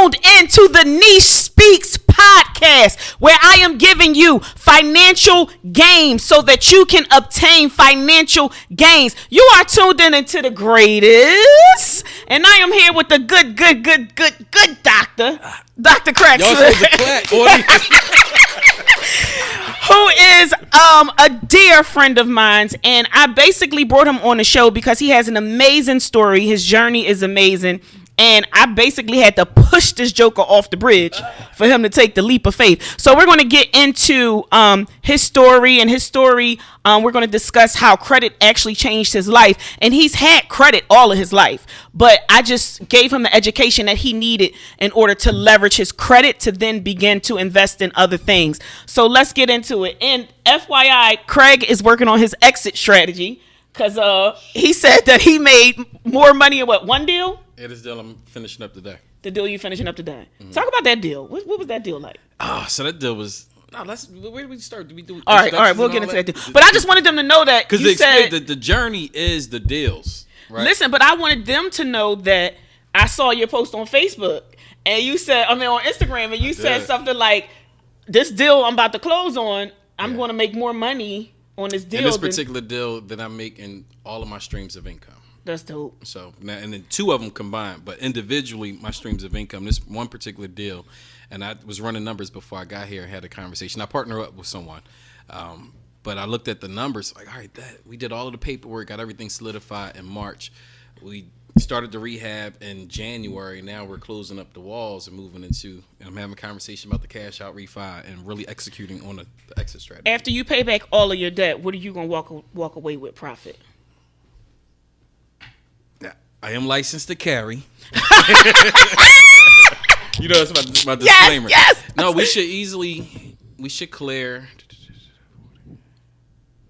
tuned into the Neesh Speaks podcast, where I am giving you financial gains so that you can obtain financial gains. You are tuned in into the greatest, and I am here with the good doctor, Dr. Crack. Y'all supposed to clap, who is a dear friend of mine, and I basically brought him on the show because he has an amazing story. His journey is amazing, and I basically had to push this joker off the bridge for him to take the leap of faith. So we're going to get into his story, we're going to discuss how credit actually changed his life. And he's had credit all of his life, but I just gave him the education that he needed in order to leverage his credit to then begin to invest in other things. So let's get into it. And FYI, Craig is working on his exit strategy because he said that he made more money in one deal? It is deal I'm finishing up today. The deal you're finishing up today. Mm-hmm. Talk about that deal. What was that deal like? So that deal was. No, where do we start? Do we do? All right, we'll get into that deal. But I just wanted them to know that because you said that the journey is the deals, right? Listen, but I wanted them to know that I saw your post on Facebook and you said, on Instagram, and you said something like, "This deal I'm about to close on, I'm going to make more money on this deal." And this particular deal that I make in all of my streams of income. That's dope. So now, and then two of them combined, but individually, my streams of income. This one particular deal, and I was running numbers before I got here and had a conversation. I partner up with someone, but I looked at the numbers. Like, all right, we did all of the paperwork, got everything solidified in March. We started the rehab in January. Now we're closing up the walls and moving into. And I'm having a conversation about the cash out refi and really executing on the exit strategy. After you pay back all of your debt, what are you gonna walk away with profit? I am licensed to carry. You know, that's my disclaimer. Yes. No, we should clear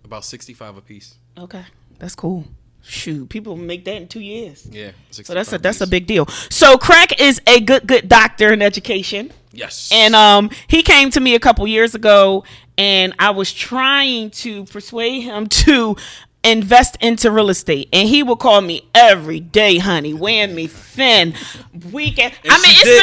about 65 a piece. Okay, that's cool. Shoot, people make that in 2 years. Yeah, so that's a big deal. So Crack is a good doctor in education. Yes. And he came to me a couple years ago, and I was trying to persuade him to invest into real estate, and he would call me every day, honey, weighing me thin, weekend.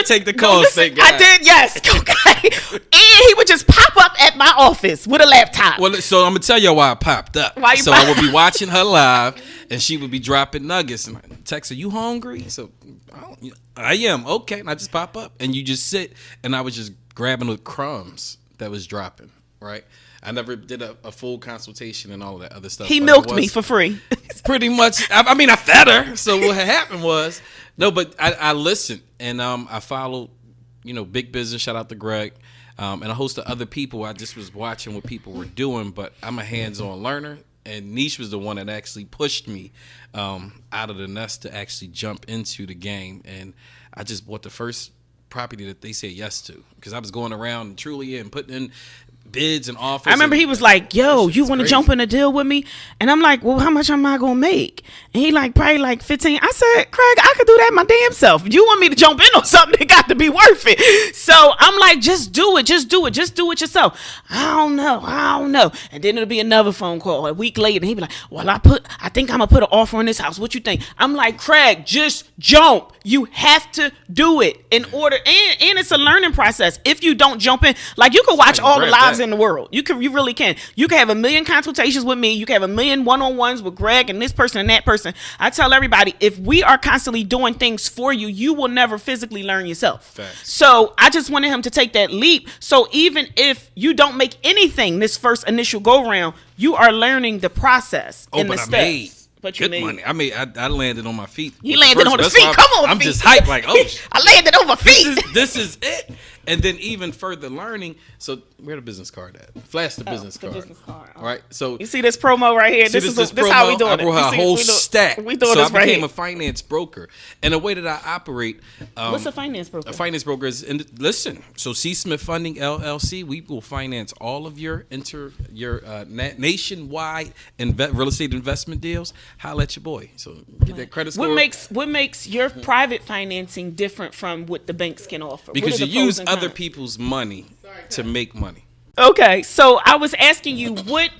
Take the call. I did, yes. Okay, and he would just pop up at my office with a laptop. Well, so I'm gonna tell you why I popped up. I would be watching her live, and she would be dropping nuggets, and I text her, "You hungry?" So I am. Okay, and I just pop up, and you just sit, and I was just grabbing the crumbs that was dropping. Right. I never did a full consultation and all of that other stuff. He milked me for free. Pretty much. I mean, I fed her. So what had happened was, but I listened, and I followed, Big Business, shout out to Greg, and a host of other people. I just was watching what people were doing, but I'm a hands-on learner, and Neesh was the one that actually pushed me out of the nest to actually jump into the game, and I just bought the first property that they said yes to, because I was going around and truly and putting in bids and offers. I remember he was like, "Yo, you want to jump in a deal with me?" And I'm like, "Well, how much am I gonna make?" And he like, "Probably like 15." I said, "Craig, I could do that my damn self. If you want me to jump in on something, it got to be worth it." So I'm like, "Just do it yourself." I don't know. And then it'll be another phone call a week later, and he'd be like, "Well, I think I'm gonna put an offer on this house. What you think?" I'm like, "Craig, just jump. You have to do it in order, and it's a learning process. If you don't jump in, like you can watch all the lives in the world. You really can. You can have 1 million consultations with me. You can have 1 million one-on-ones with Greg and this person and that person. I tell everybody, if we are constantly doing things for you, you will never physically learn yourself. Facts. So I just wanted him to take that leap. So even if you don't make anything this first initial go round, you are learning the process and the steps. But you good money. I landed on my feet. He landed on his feet. Come on, I'm just hyped like, oh, I landed on my feet. This is it. And then even further learning. So where the business card at? Flash the business card. Business card. All right. So you see this promo right here. This is how we doing it. I brought her a whole stack. We doing this right here. So I became a finance broker. And the way that I operate. What's a finance broker? A finance broker is listen. So C. Smith Funding LLC. We will finance all of your nationwide real estate investment deals. Holla at your boy. So get that credit score. What makes your private financing different from what the banks can offer? Because you use other people's money to make money. Okay, so I was asking you what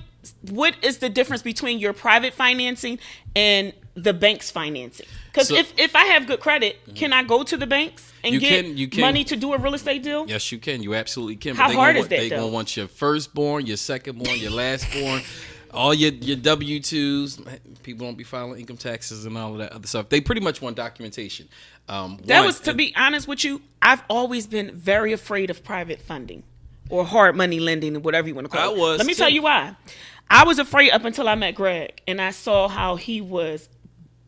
is the difference between your private financing and the bank's financing? Because So- if I have good credit, can I go to the banks and You get can. money to do a real estate deal? Yes, you can. You absolutely can. How hard is that, They though? gonna want your firstborn, your secondborn, your lastborn, all your W-2s. People don't be filing income taxes and all of that other stuff. They pretty much want documentation. To be honest with you, I've always been very afraid of private funding or hard money lending, or whatever you want to call it. Let me tell you why. I was afraid up until I met Greg and I saw how he was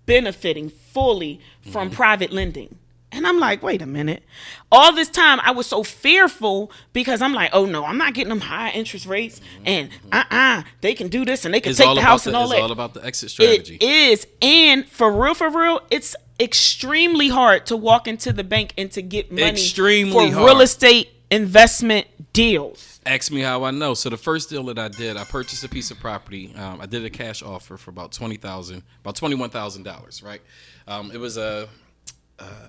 benefiting fully from private lending. And I'm like, wait a minute. All this time I was so fearful because I'm like, oh no, I'm not getting them high interest rates, and they can do this and they can take the house and all that. It's all about the exit strategy. It is. And for real, it's extremely hard to walk into the bank and to get money for real estate investment deals. Ask me how I know. So the first deal that I did, I purchased a piece of property. I did a cash offer for about $21,000, right? It was an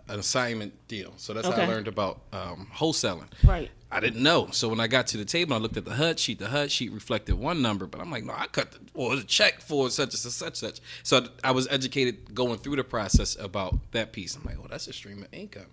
assignment deal. So that's how I learned about wholesaling. Right. I didn't know. So when I got to the table, I looked at the HUD sheet. The HUD sheet reflected one number, but I'm like, no, I cut it was a check for such and such. So I was educated going through the process about that piece. I'm like, oh, that's a stream of income.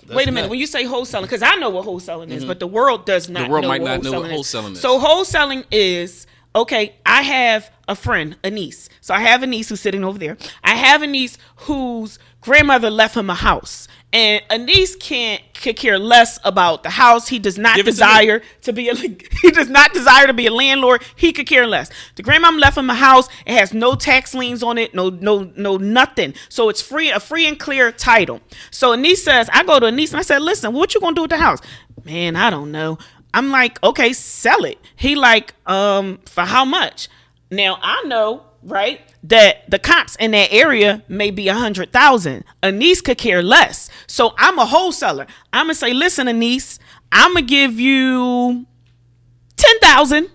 Wait a minute. When you say wholesaling, because I know what wholesaling is, but the world does not. The world know might what not know what wholesaling is. So wholesaling is, okay, I have a friend, a niece. So I have a niece who's sitting over there. I have a niece whose grandmother left him a house. And a niece could care less about the house. He does not desire to be a landlord. He could care less. The grandmom left him a house. It has no tax liens on it, no nothing. So it's a free and clear title. So a niece says, I go to a niece and I said, listen, what you gonna do with the house? Man, I don't know. I'm like, okay, sell it. He like, for how much? Now I know, right, that the comps in that area may be 100,000. A niece could care less. So I'm a wholesaler. I'm gonna say, listen, a niece, I'm gonna give you 10,000.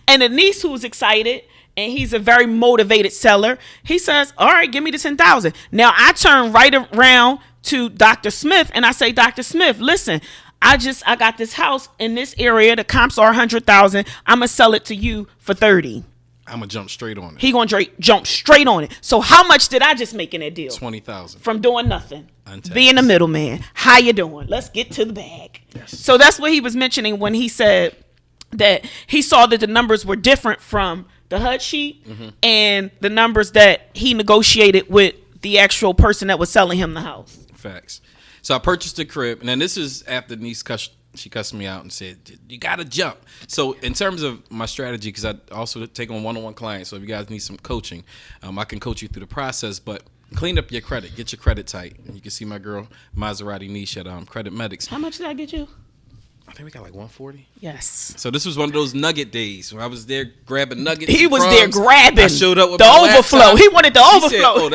And a niece who's excited, and he's a very motivated seller, he says, all right, give me the 10,000. Now I turn right around to Dr. Smith and I say, Dr. Smith, listen, I got this house in this area. The comps are 100,000. I'm gonna sell it to you for 30. I'm gonna jump straight on it. He gonna jump straight on it. So how much did I just make in that deal? 20,000 from doing nothing, Untaxed. Being a middleman. How you doing? Let's get to the bag. Yes. So that's what he was mentioning when he said that he saw that the numbers were different from the HUD sheet and the numbers that he negotiated with the actual person that was selling him the house. Facts. So I purchased a crib, and then this is after niece she cussed me out and said, you got to jump. So in terms of my strategy, because I also take on one-on-one clients, so if you guys need some coaching, I can coach you through the process, but clean up your credit. Get your credit tight. And you can see my girl, Maserati Neesh at Credit Medics. How much did I get you? I think we got like 140. Yes. So this was one of those nugget days when I was there grabbing nuggets. He was crumbs. there grabbing. I showed up with the my overflow. laptop. He wanted the She overflow. said, oh,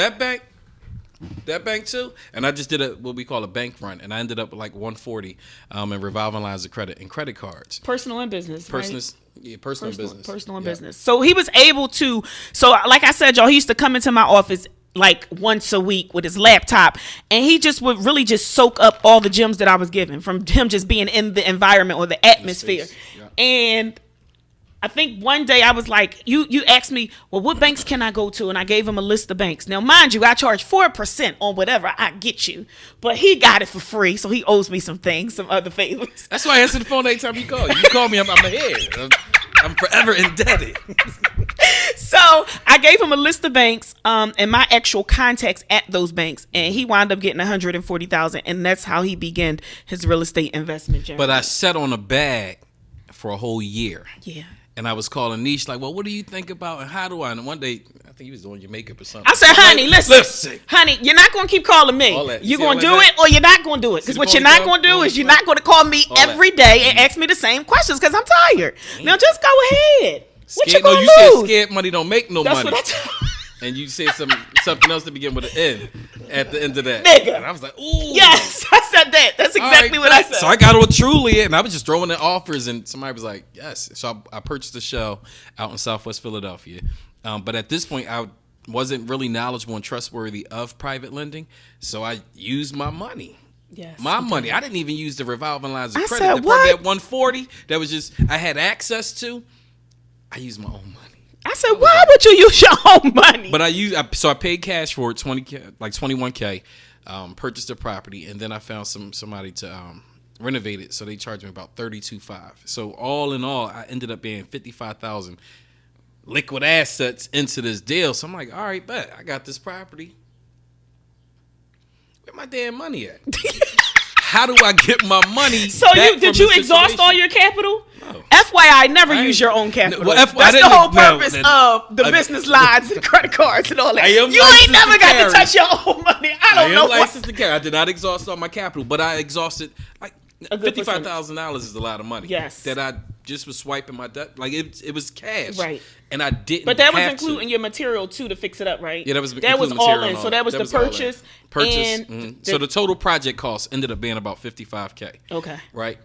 that bank too, and I just did what we call a bank run, and I ended up with like 140 in revolving lines of credit and credit cards. Personal and business. Personal and business. Personal and business. So he was able to. So like I said, y'all, he used to come into my office like once a week with his laptop, and he just would really just soak up all the gems that I was giving from him just being in the environment or the atmosphere. Yeah. And I think one day I was like, you asked me, well, what banks can I go to? And I gave him a list of banks. Now, mind you, I charge 4% on whatever I get you, but he got it for free, so he owes me some things, some other favors. That's why I answer the phone every time you call. You call me, I'm ahead. I'm forever indebted. So I gave him a list of banks and my actual contacts at those banks, and he wound up getting 140,000, and that's how he began his real estate investment journey. But I sat on a bag for a whole year. Yeah. And I was calling Neesh like, well, what do you think about and how do I? And one day, I think he was doing your makeup or something. I said, honey, listen. Honey, you're not going to keep calling me. You're going to do it or you're not going to do it. Because what you're not going to do is you're not going to call me every day and ask me the same questions because I'm tired. Now just go ahead. What you going to lose? You said scared money don't make no money. That's what I told you. And you said something else to begin with an N at the end of that. Nigga. And I was like, ooh. Yes, I said that. That's exactly what I said. So I got on Truly, and I was just throwing in offers, and somebody was like, yes. So I purchased a shell out in Southwest Philadelphia. But at this point, I wasn't really knowledgeable and trustworthy of private lending, so I used my money. Yes, my money. I didn't even use the revolving lines of I credit. said, The what? part that 140 that was just I had access to, I used my own money. I said, why would you use your own money? But I paid cash for it, 21K, purchased the property, and then I found somebody to renovate it, so they charged me about $32,500. So all in all, I ended up paying $55,000 liquid assets into this deal. So I'm like, all right, bet I got this property. Where my damn money at? How do I get my money? So did you exhaust all your capital? No. FYI, never use your own capital. That's the whole purpose of the business lines and credit cards and all that. You ain't never got to touch your own money. I don't know. Licensed to carry. I did not exhaust all my capital, but I exhausted like $55,000 is a lot of money. Yes. That I just was swiping my debt. Like it was cash. Right. And I didn't. But that was including your material too to fix it up, right? Yeah, that was all in. So that was the purchase. So the total project cost ended up being about $55,000. Okay. Right.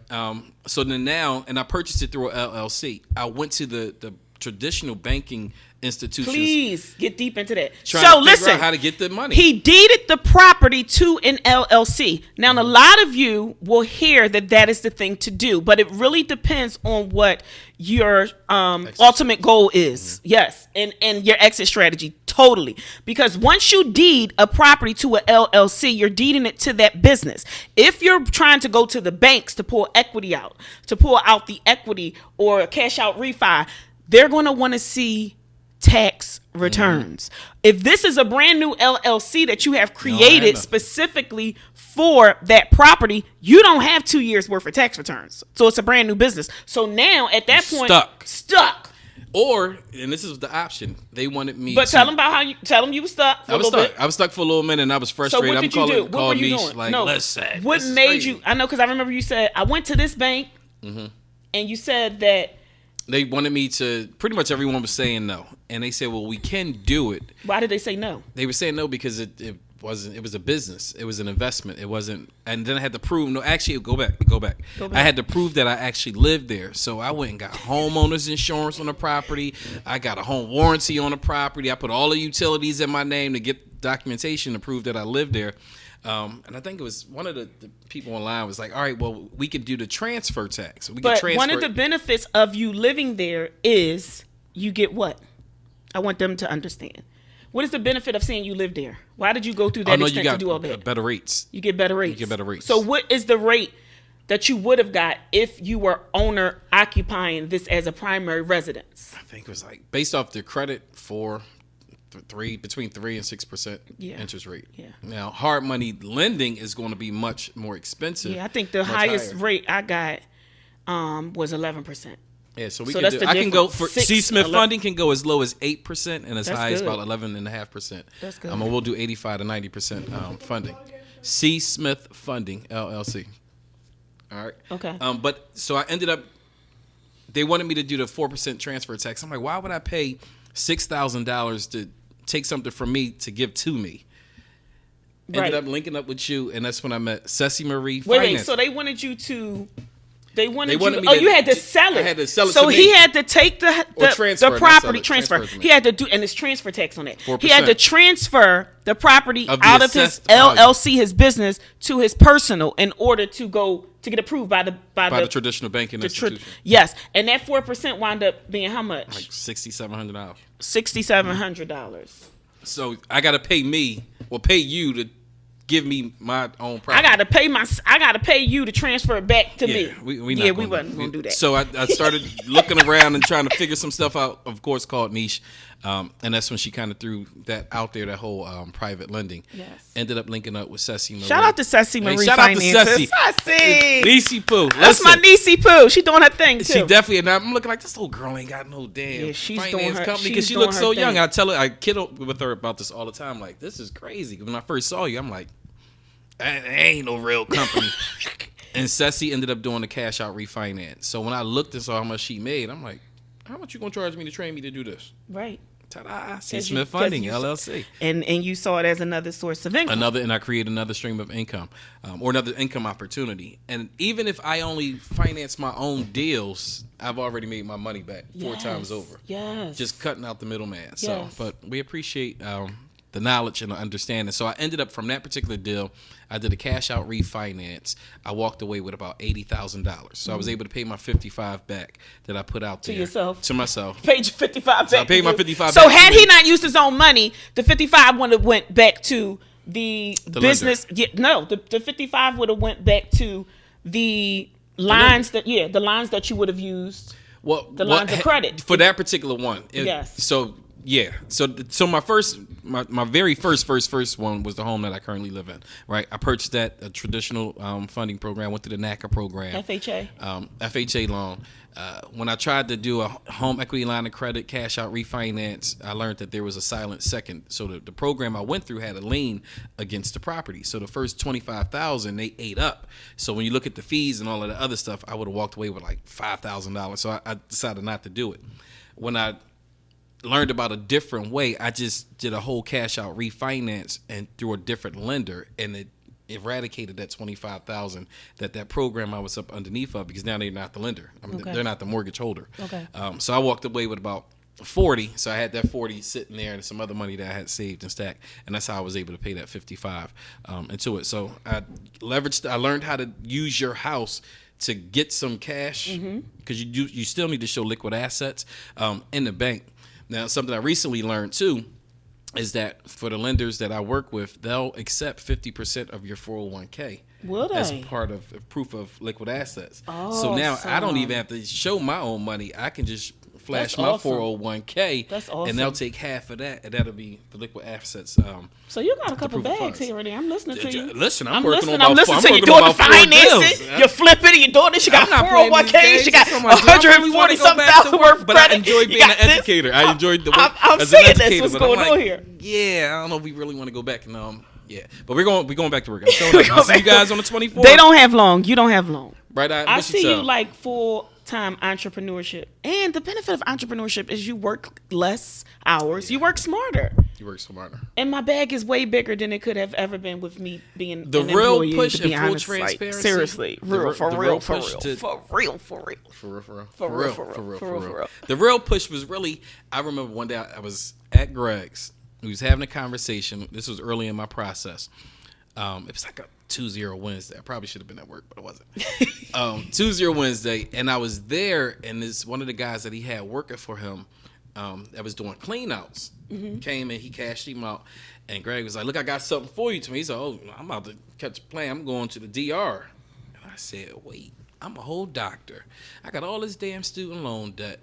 So then now, and I purchased it through an LLC. I went to the traditional banking institutions. Please get deep into that. So listen, out how to get the money. He deeded the property to an LLC. Now, a lot of you will hear that is the thing to do, but it really depends on what your ultimate goal is. Yes, and your exit strategy. Totally. Because once you deed a property to an LLC, you're deeding it to that business. If you're trying to go to the banks to pull equity out, to pull out the equity or cash out refi, they're going to want to see tax returns. If this is a brand new LLC that you have created specifically for that property, you don't have 2 years worth of tax returns. So it's a brand new business. So now at that point, stuck. Or, and this is the option, they wanted me. But tell them you were stuck. I was stuck for a little minute, and I was frustrated. So what did you do? What were you doing? Like, listen, what made you? I know because I remember you said I went to this bank, and you said that they wanted me to. Pretty much everyone was saying no, and they said, "Well, we can do it." Why did they say no? They were saying no because it wasn't. It was a business. It was an investment. It wasn't. And then I had to prove. No, actually, go back. I had to prove that I actually lived there. So I went and got homeowners insurance on the property. I got a home warranty on the property. I put all the utilities in my name to get documentation to prove that I lived there. And I think it was one of the people online was like, all right, well, we could do the transfer tax. But one of the benefits of you living there is you get what? I want them to understand. What is the benefit of saying you live there? Why did you go through that extent to do all that? Better rates. You get better rates. So what is the rate that you would have got if you were owner occupying this as a primary residence? I think it was like based off the credit for between 3% and 6% interest rate. Yeah. Now, hard money lending is going to be much more expensive. Yeah, I think the highest rate I got was 11%. Yeah, so I can go for C. Smith funding can go as low as 8% and as high as about 11.5%. That's good. And we'll do 85 to 90% funding. C. Smith Funding LLC. All right. Okay. But so I ended up. They wanted me to do the 4% transfer tax. I'm like, why would I pay $6,000 to take something from me to give to me? Ended up linking up with you, and that's when I met Ceci Marie. Wait, so they wanted you to. They wanted you. You had to sell it. I had to sell it. So he had to take the property transfer. He had to do, and it's transfer tax on it. 4%. He had to transfer the property out of his LLC, his business, to his personal in order to get approved by the traditional banking institution. Yes, and that 4% wound up being how much? Like $6,700. $6,700. So I got to pay you to give me my own property. I gotta pay you to transfer it back to me. We wasn't gonna do that. So I started looking around and trying to figure some stuff out. Of course, called Neesh, and that's when she kind of threw that out there. That whole private lending. Yes. Ended up linking up with Ceci Marie. Shout out to Ceci Marie. Shout out to Ceci. Niecey Poo. That's my Niecey Poo. She doing her thing too. She definitely. And I'm looking like this little girl ain't got no damn finance company because she looks so young. I kid with her about this all the time. Like, this is crazy. When I first saw you, I'm like, ain't no real company. And Ceci ended up doing the cash out refinance. So when I looked and saw how much she made, I'm like, how much you gonna charge me to train me to do this? Right. Ta-da! C. Smith Funding LLC. And you saw it as another source of income. And I created another stream of income, or another income opportunity. And even if I only finance my own deals, I've already made my money back 4 times over. Yes. Just cutting out the middleman. So, but we appreciate the knowledge and the understanding. So I ended up from that particular deal, I did a cash out refinance. I walked away with about $80,000. So I was able to pay my 55 back that I put out there. To yourself? To myself. Paid you 55 back. So I paid my 55 so back. So had he not used his own money, the 55 would have went back to the business. Yeah, no, the 55 would have went back to the lines that the lines that you would have used. Well, the lines of credit for that particular one. Yes. So yeah. So my very first one was the home that I currently live in. Right. I purchased that a traditional funding program. Went through the NACA program. FHA. FHA loan. When I tried to do a home equity line of credit cash out refinance, I learned that there was a silent second. So the program I went through had a lien against the property. So the first $25,000 they ate up. So when you look at the fees and all of the other stuff, I would have walked away with like $5,000. So I decided not to do it. When I learned about a different way, I just did a whole cash out refinance and through a different lender, and it eradicated that $25,000 that program I was up underneath of, because now they're not the lender. I mean, they're not the mortgage holder. Okay. So I walked away with about 40. So I had that 40 sitting there and some other money that I had saved and stacked, and that's how I was able to pay that 55 into it. So I learned how to use your house to get some cash, because you still need to show liquid assets in the bank. Now, something I recently learned too is that for the lenders that I work with, they'll accept 50% of your 401k as part of proof of liquid assets. Oh, so now I don't even have to show my own money. I can just flash my 401k, and they'll take half of that, and that'll be the liquid assets. So you got a couple bags here already. I'm listening to you. Listen, I'm listening to you. Doing the financing. You're flipping. You're doing this. You got 401ks. You got 140 something thousand worth of credit. But I enjoy being an educator. I enjoyed the work as an educator. What's going on here? Yeah, I don't know if we really want to go back. Yeah, but we're going back to work. I'll see you guys on the 24th. They don't have long. You don't have long. Right. I see you like full-time entrepreneurship. And the benefit of entrepreneurship is you work less hours. Yeah. You work smarter. And my bag is way bigger than it could have ever been with me being the an real employee, push to be and full honest. transparency. Like, seriously, for real. The real push was really. I remember one day I was at Greg's. We was having a conversation. This was early in my process. It was like a 2-0 Wednesday. I probably should have been at work, but I wasn't. 2-0 Wednesday, and I was there, and this one of the guys that he had working for him that was doing clean outs came and he cashed him out. And Greg was like, "Look, I got something for you." To me, he said, "Oh, I'm about to catch a plane. I'm going to the DR." And I said, "Wait, I'm a whole doctor. I got all this damn student loan debt,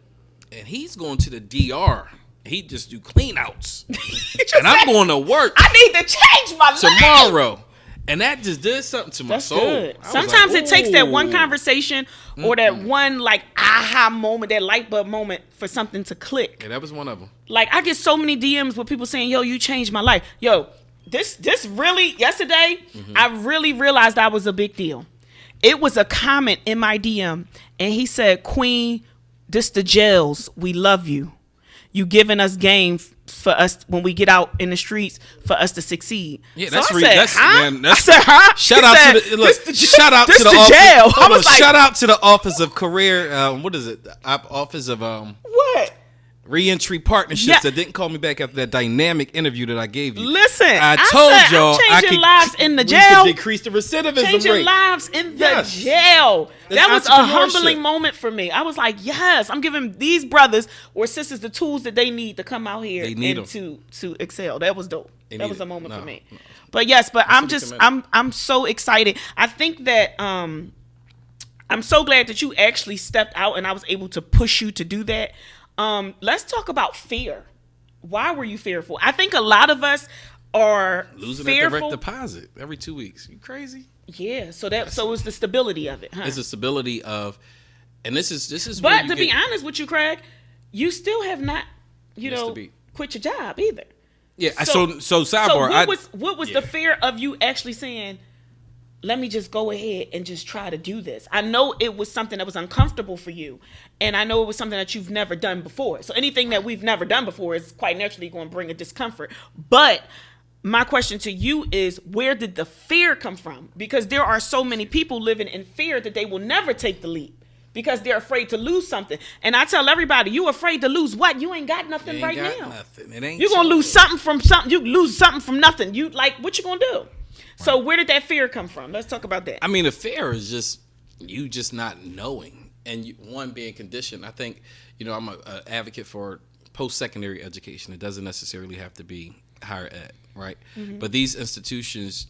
and he's going to the DR. He just do clean outs, and I'm going to work. I need to change my life tomorrow." And that just did something to my soul. Good. Sometimes it takes that one conversation or that one like aha moment, that light bulb moment for something to click. Yeah, that was one of them. Like I get so many DMs with people saying, "Yo, you changed my life." Yo, this really yesterday, I really realized that was a big deal. It was a comment in my DM, and he said, "Queen, this the jails. We love you. You giving us game for us when we get out in the streets for us to succeed." Yeah, so that's I said, huh? Shout out to the jail. I was like, shout out to the Office of Career. What is it? The Office of what? Reentry Partnerships that didn't call me back after that dynamic interview that I gave you. Listen, I told y'all I could lives in the jail. We could decrease the recidivism rate. Changing lives in the jail. That was a humbling moment for me. I was like, yes, I'm giving these brothers or sisters the tools that they need to come out here and to excel. That was dope. That was a moment for me. No. But yes, I'm so excited. I think that I'm so glad that you actually stepped out and I was able to push you to do that. Let's talk about fear. Why were you fearful? I think a lot of us are losing fearful. a direct deposit every 2 weeks. You crazy? Yeah. So it's the stability of it, huh? It's the stability of, and this is. But to be honest with you, Craig, you still have not, quit your job either. Yeah. So sidebar. So what was the fear of you actually saying, let me just go ahead and just try to do this? I know it was something that was uncomfortable for you, and I know it was something that you've never done before. So anything that we've never done before is quite naturally going to bring a discomfort. But my question to you is, where did the fear come from? Because there are so many people living in fear that they will never take the leap because they're afraid to lose something. And I tell everybody, you afraid to lose what? You ain't got nothing right now. Nothing. It ain't. You're gonna lose something from something. You lose something from nothing. You like what you gonna do? Right. So where did that fear come from? Let's talk about that. I mean, the fear is just you just not knowing, and one being conditioned. I think I'm an advocate for post-secondary education. It doesn't necessarily have to be higher ed, right? Mm-hmm. But these institutions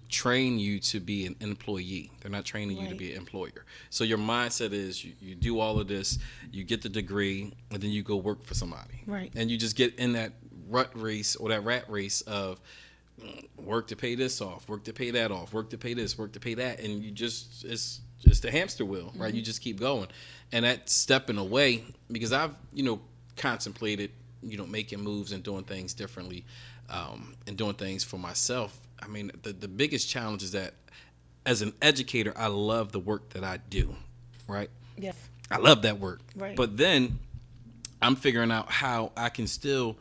train you to be an employee. They're not training you to be an employer. So your mindset is you do all of this, you get the degree, and then you go work for somebody. Right. And you just get in that rut race or that rat race of work to pay this off, work to pay that off, work to pay this, work to pay that, and you just it's the hamster wheel, right? Mm-hmm. You just keep going. And that's stepping away, because I've, contemplated, making moves and doing things differently, and doing things for myself. I mean, the biggest challenge is that as an educator, I love the work that I do, right? Yes. I love that work. Right. But then I'm figuring out how I can still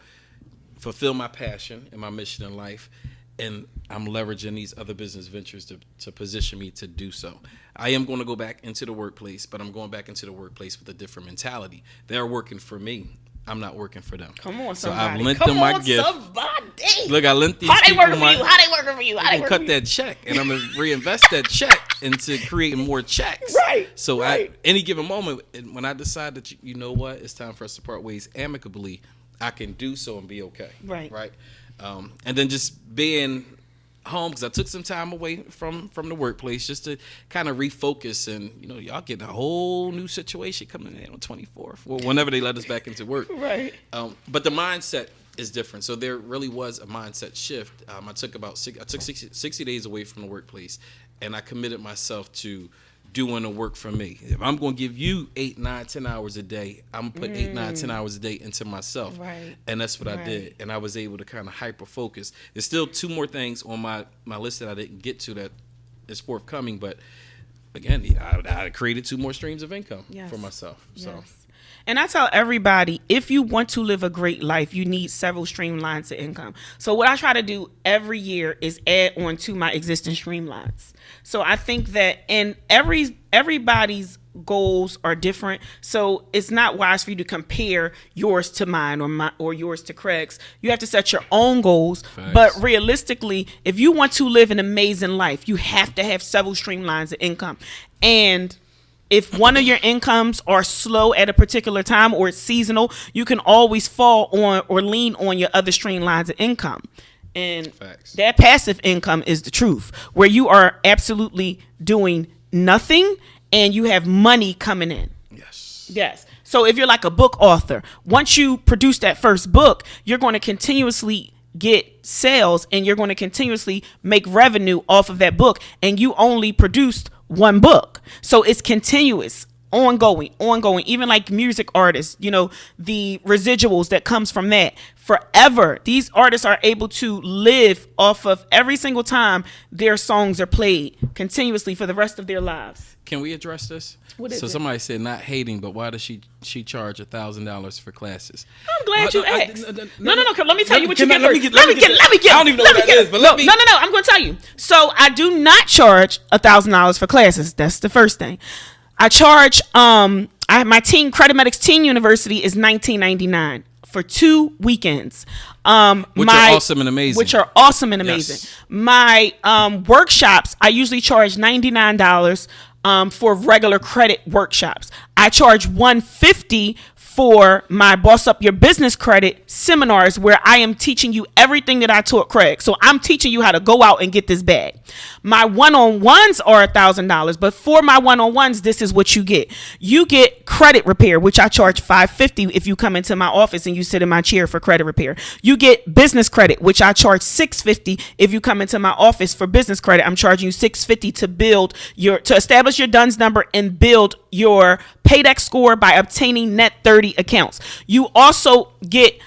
fulfill my passion and my mission in life, and I'm leveraging these other business ventures to position me to do so. I am going to go back into the workplace, but I'm going back into the workplace with a different mentality. They're working for me. I'm not working for them. Come on, somebody. So I've lent them my gift. Somebody. Look, I lent these people people How they working for you? I can cut that check, and I'm going to reinvest that check into creating more checks. Right. So at any given moment, when I decide that, you know what, it's time for us to part ways amicably, I can do so and be okay. Right. Right. And then just being home, because I took some time away from the workplace just to kind of refocus, and y'all getting a whole new situation coming in on 24th, or whenever they let us back into work. Right. But the mindset is different. So there really was a mindset shift. I took 60 days away from the workplace, and I committed myself to doing the work for me. If I'm going to give you 8, 9, 10 hours a day, I'm going to put 8, 9, 10 hours a day into myself. Right. And that's what I did. And I was able to kind of hyper focus. There's still 2 more things on my list that I didn't get to that is forthcoming. But again, I created 2 more streams of income for myself. Yes. So. And I tell everybody, if you want to live a great life, you need several streamlines of income. So what I try to do every year is add on to my existing streamlines. So I think that everybody's goals are different. So it's not wise for you to compare yours to mine or yours to Craig's. You have to set your own goals. Thanks. But realistically, if you want to live an amazing life, you have to have several streamlines of income. And if one of your incomes are slow at a particular time or it's seasonal, you can always fall on or lean on your other streamlines of income. And that passive income is the truth, where you are absolutely doing nothing and you have money coming in. Yes. So if you're like a book author, once you produce that first book, you're going to continuously get sales and you're going to continuously make revenue off of that book, and you only produced one book. So it's continuous, ongoing, even like music artists, the residuals that comes from that forever. These artists are able to live off of every single time their songs are played continuously for the rest of their lives. Can we address this? What is it? Somebody said, not hating, but why does she charge $1,000 for classes? I'm glad you asked. No. Let me tell you what you get. Let me get. I don't even know what that is, but let me. No. I'm going to tell you. So I do not charge $1,000 for classes. That's the first thing. I charge. My teen Credit Medics Teen University is $19.99 for 2 weekends. Which are awesome and amazing. Yes. My workshops, I usually charge $99 for regular credit workshops. I charge $150 for my Boss Up Your Business Credit seminars, where I am teaching you everything that I taught Craig. So I'm teaching you how to go out and get this bag. My one-on-ones are $1,000, but for my one-on-ones, this is what you get. You get credit repair, which I charge $550 if you come into my office and you sit in my chair for credit repair. You get business credit, which I charge $650 if you come into my office for business credit. I'm charging you $650 to establish your DUNS number and build your Paydex score by obtaining net 30 accounts. You also get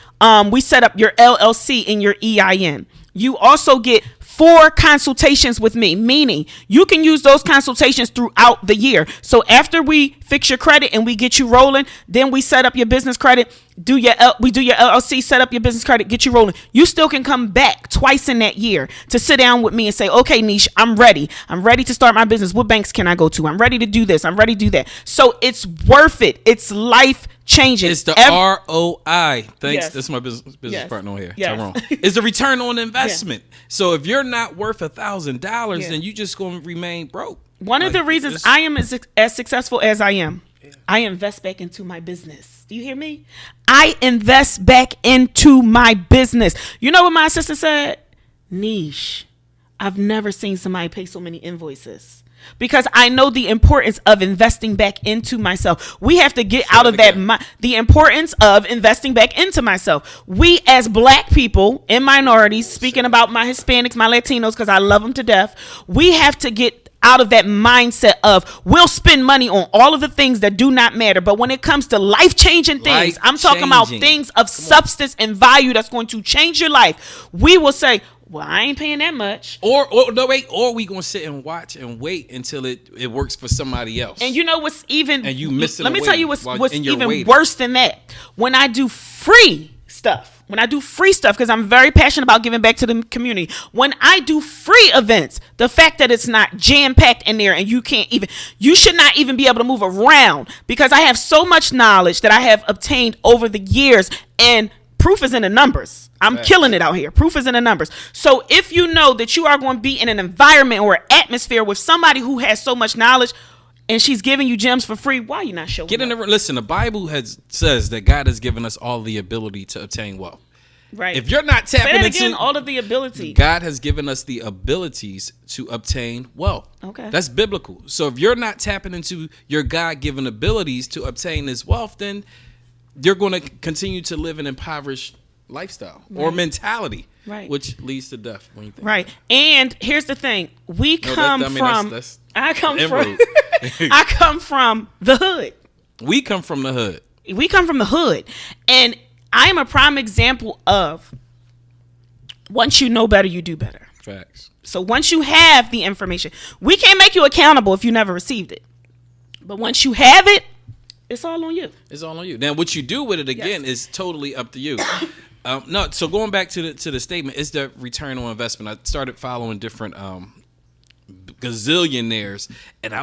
we set up your LLC in your EIN. You also get 4 consultations with me, meaning you can use those consultations throughout the year. So after we fix your credit and we get you rolling, then we set up your business credit, we do your LLC, set up your business credit, get you rolling. You still can come back twice in that year to sit down with me and say, okay, Neesh, I'm ready. I'm ready to start my business. What banks can I go to? I'm ready to do this. I'm ready to do that. So it's worth it. It's life changing. It's the ROI. Thanks. Yes. This is my business Yes. partner on here. Yes. Tyrone. It's the return on investment. So if you're not worth $1,000, Yeah. then you just going to remain broke. One of the reasons I am as successful as I am, I invest back into my business. Do you hear me? I invest back into my business. You know what my assistant said? Neesh, I've never seen somebody pay so many invoices. Because I know the importance of investing back into myself. We have to get out of that. The importance of investing back into myself. We as black people and minorities, speaking about my Hispanics, my Latinos, because I love them to death. We have to get out of that mindset of we'll spend money on all of the things that do not matter. But when it comes to life-changing things, I'm talking about things of substance and value that's going to change your life. We will say, well, I ain't paying that much. Or we gonna sit and watch and wait until it works for somebody else. And you know what's even? And you miss it. Let me away tell you what's even waiting. worse than that. When I do free stuff, because I'm very passionate about giving back to the community. When I do free events, the fact that it's not jam packed in there and you should not even be able to move around, because I have so much knowledge that I have obtained over the years, and proof is in the numbers. I'm killing it out here. Proof is in the numbers. So if you know that you are going to be in an environment or atmosphere with somebody who has so much knowledge and she's giving you gems for free, why are you not showing up? Listen, the Bible says that God has given us all the ability to obtain wealth. Right. If you're not tapping into all of the ability, God has given us the abilities to obtain wealth. Okay. That's biblical. So if you're not tapping into your God-given abilities to obtain this wealth, then you're going to continue to live an impoverished lifestyle or mentality, which leads to death. When you think right. And here's the thing: I come from the hood. We come from the hood. We come from the hood, and I am a prime example of once you know better, you do better. Facts. So once you have the information, we can't make you accountable if you never received it. But once you have it, it's all on you. It's all on you. Now, what you do with it again is totally up to you. So going back to the statement, is the return on investment. I started following different gazillionaires, and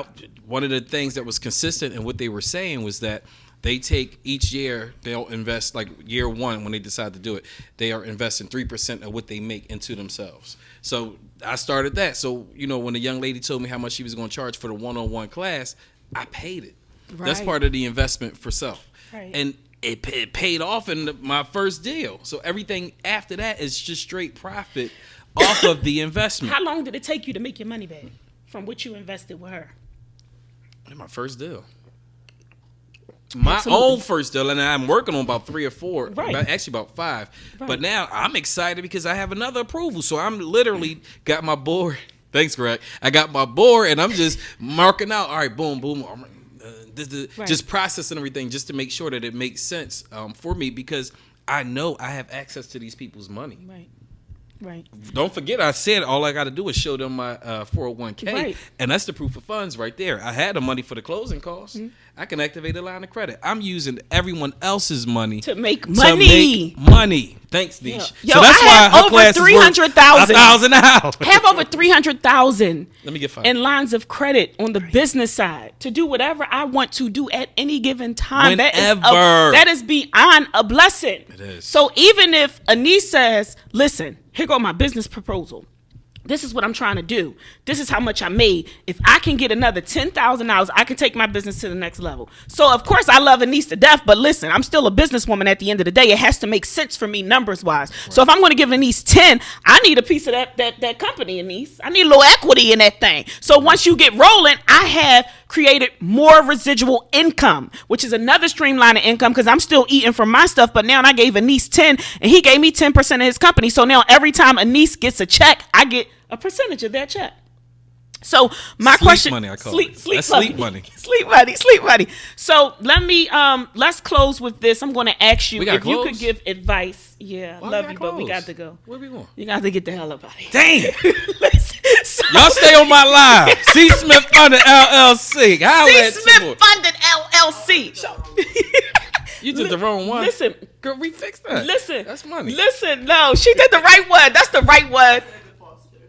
one of the things that was consistent in what they were saying was that they take each year, they'll invest, like year one when they decide to do it, they are investing 3% of what they make into themselves. So I started that. So, when the young lady told me how much she was going to charge for the one-on-one class, I paid it. Right. That's part of the investment for self. Right. And it paid off in my first deal. So everything after that is just straight profit off of the investment. How long did it take you to make your money back from what you invested with her? My first deal. My own first deal, and I'm working on about 3 or 4, actually about 5. Right. But now I'm excited because I have another approval. So I'm literally got my board. Thanks, Greg. I got my board, and I'm just marking out. All right, boom, boom. Just processing everything just to make sure that it makes sense for me, because I know I have access to these people's money. Right. Don't forget, I said all I got to do is show them my 401k, and that's the proof of funds right there. I had the money for the closing costs. Mm-hmm. I can activate a line of credit. I'm using everyone else's money to make money. Thanks, Neesh. Yo, so that's why I have over 300,000. I have over 300,000. Let me get 5 in lines of credit on the business side to do whatever I want to do at any given time. Whenever. That is beyond a blessing. It is. So even if a niece says, "Listen, here go my business proposal. This is what I'm trying to do. This is how much I made. If I can get another $10,000, I can take my business to the next level." So, of course, I love a niece to death, but listen, I'm still a businesswoman at the end of the day. It has to make sense for me numbers-wise. Right. So if I'm going to give a niece 10, I need a piece of that company, a niece. I need a little equity in that thing. So once you get rolling, I have created more residual income, which is another streamline of income, because I'm still eating from my stuff, but now I gave a niece 10, and he gave me 10% of his company. So now every time a niece gets a check, I get a percentage of that check. So my Sleep question, money, I call sleep, it. sleep That's money. sleep money. sleep money. So let's close with this. I'm going to ask you We gotta if you could close? give advice. Yeah, Why love we you, gotta but we close? got to go. Where we going? You got to get the hell up out of here. Damn. Listen, so, Y'all stay on my live. C. Smith Funded LLC. C. Smith Funded LLC. You did the wrong one. Listen, Girl, refix that. listen. That's money. Listen, no, she did the right one. That's the right one.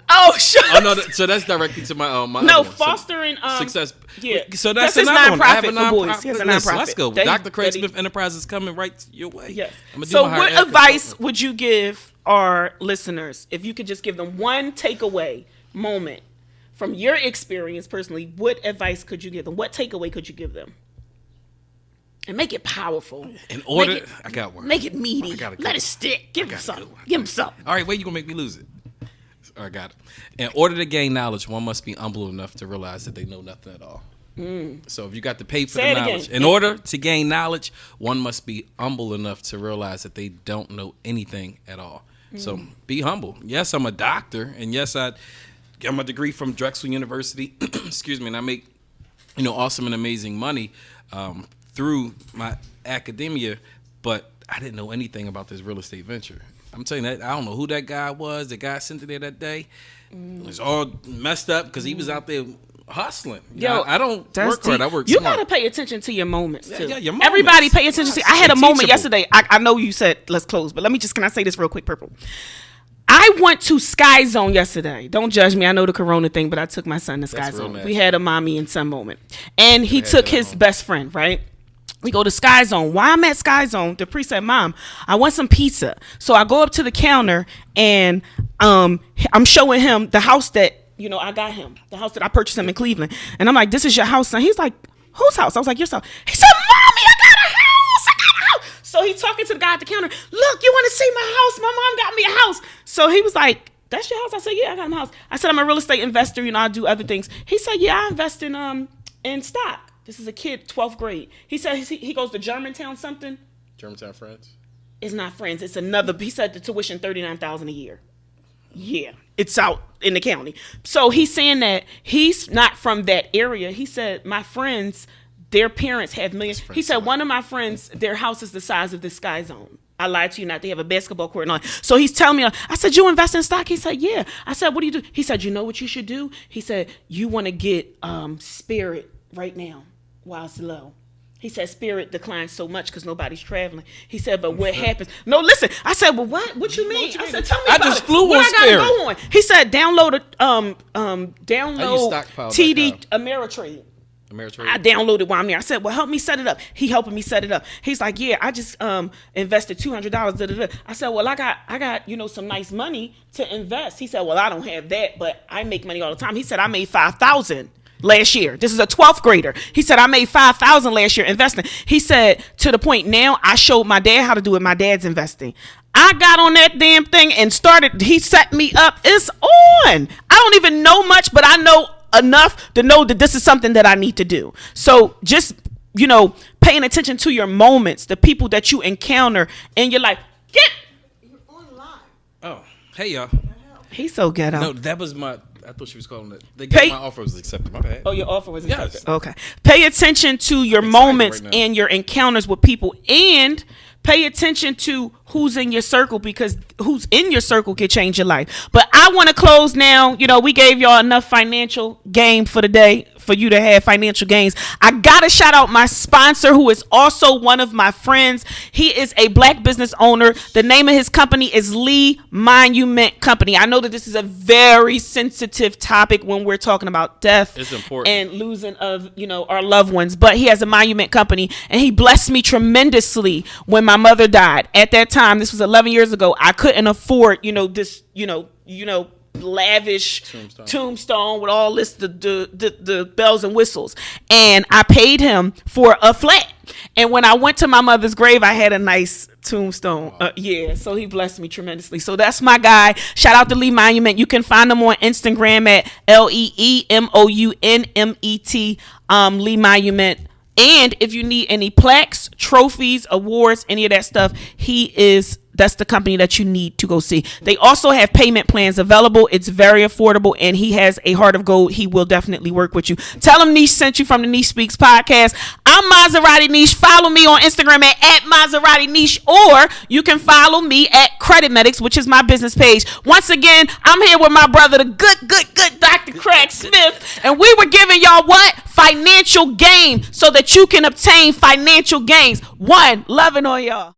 Oh, sure. Oh no, so that's directly to my my No, other one. fostering Success. Yeah. So that's his another one. I have a nonprofit for boys. He has a Listen, nonprofit. let's go. That he- Dr. Craig that he- Smith Enterprises coming right your way. Yes. I'ma do So, my what higher ed advice consultant. would you give our listeners if you could just give them one takeaway moment from your experience personally? What advice could you give them? What takeaway could you give them? And make it powerful. In order, Make it- I got one. Make it meaty. I got a good Let one. it stick. Give him got a something. good one. Give him something. All right, wait, you gonna make me lose it? All right, got it. In order to gain knowledge, one must be humble enough to realize that they know nothing at all. So if you got to pay for Say it the again. knowledge, in order to gain knowledge, one must be humble enough to realize that they don't know anything at all. So be humble. Yes, I'm a doctor, and yes, I got my degree from Drexel University. Excuse me, and I make awesome and amazing money through my academia, but I didn't know anything about this real estate venture. I'm telling you that I don't know who that guy was. The guy sent it there that day. It was all messed up because he was out there hustling. Yo, I don't that's work hard. I deep. work You smart. gotta pay attention to your moments too. Yeah, your moments. Everybody pay attention to. I had a Yes, moment teachable. yesterday. I know you said let's close, but let me just can I say this real quick, Purple? I went to Sky Zone yesterday. Don't judge me. I know the Corona thing, but I took my son to Sky That's real Zone. nasty. We had a mommy and son moment, and he had took that his moment. best friend. Right. We go to Sky Zone. While I'm at Sky Zone, the priest said, "Mom, I want some pizza." So I go up to the counter and I'm showing him the house that I got him, the house that I purchased him in Cleveland, and I'm like, "This is your house, son." He's like, "Whose house?" I was like, "Your house." He said, "Mommy, I got a house. I got a house." So he's talking to the guy at the counter. "Look, you want to see my house? My mom got me a house." So he was like, "That's your house?" I said, "Yeah, I got him a house." I said, "I'm a real estate investor. I do other things." He said, "Yeah, I invest in stock." This is a kid, 12th grade. He said he goes to Germantown something. Germantown, France. It's not friends. It's another. He said the tuition $39,000 a year. Yeah, it's out in the county. So he's saying that he's not from that area. He said my friends, their parents have millions. He said one of my friends, their house is the size of this Sky Zone. I lied to you not. They have a basketball court and all. So he's telling me, I said, "You invest in stock?" He said, "Yeah." I said, "What do you do?" He said, "You know what you should do?" He said, "You want to get Spirit right now while it's low." He said Spirit declines so much because nobody's traveling. He said, "But what happens?" No, listen. I said, "Well, what you mean?" I said, "Tell me I about just it. flew What on I gotta Spirit. go on?" He said, "Download stockpile.com. TD Ameritrade." Ameritrade. I downloaded while I'm there. I said, "Well, help me set it up." He helping me set it up. He's like, "Yeah, I just invested $200." I said, "Well, I got some nice money to invest." He said, "Well, I don't have that, but I make money all the time." He said, "I made $5,000 last year." This is a 12th grader. He said, "I made $5,000 last year investing." He said, to the point now I showed my dad how to do it. My dad's investing. I got on that damn thing and started. He set me up. It's on. I don't even know much, but I know enough to know that this is something that I need to do. So just, paying attention to your moments, the people that you encounter in your life. You're online. Oh, hey y'all. He's so ghetto. No, that was my. I thought she was calling it. Pay- My offer was accepted. My bad. Oh, your offer was Yes. accepted. Okay. Pay attention to your excited moments right now. and your encounters with people, and pay attention to who's in your circle, because who's in your circle can change your life. But I want to close now. We gave y'all enough financial game for the day for you to have financial gains. I gotta shout out my sponsor, who is also one of my friends. He is a black business owner. The name of his company is Lee Monument Company. I know that this is a very sensitive topic when we're talking about death. It's important. And losing of our loved ones, but he has a monument company, and he blessed me tremendously when my mother died. At that time, this was 11 years ago, I couldn't afford this lavish tombstone with all this the bells and whistles, and I paid him for a flat. And when I went to my mother's grave, I had a nice tombstone. So he blessed me tremendously. So that's my guy. Shout out to Lee Monument. You can find him on Instagram at LeeMounmet, Lee Monument. And if you need any plaques, trophies, awards, any of that stuff, he is that's the company that you need to go see. They also have payment plans available. It's very affordable, and he has a heart of gold. He will definitely work with you. Tell him Neesh sent you from the Neesh Speaks podcast. I'm Maserati Neesh. Follow me on Instagram at Maserati Neesh, or you can follow me at Credit Medics, which is my business page. Once again, I'm here with my brother, the good Dr. Craig Smith, and we were giving y'all what? Financial game, so that you can obtain financial gains. One, loving on y'all.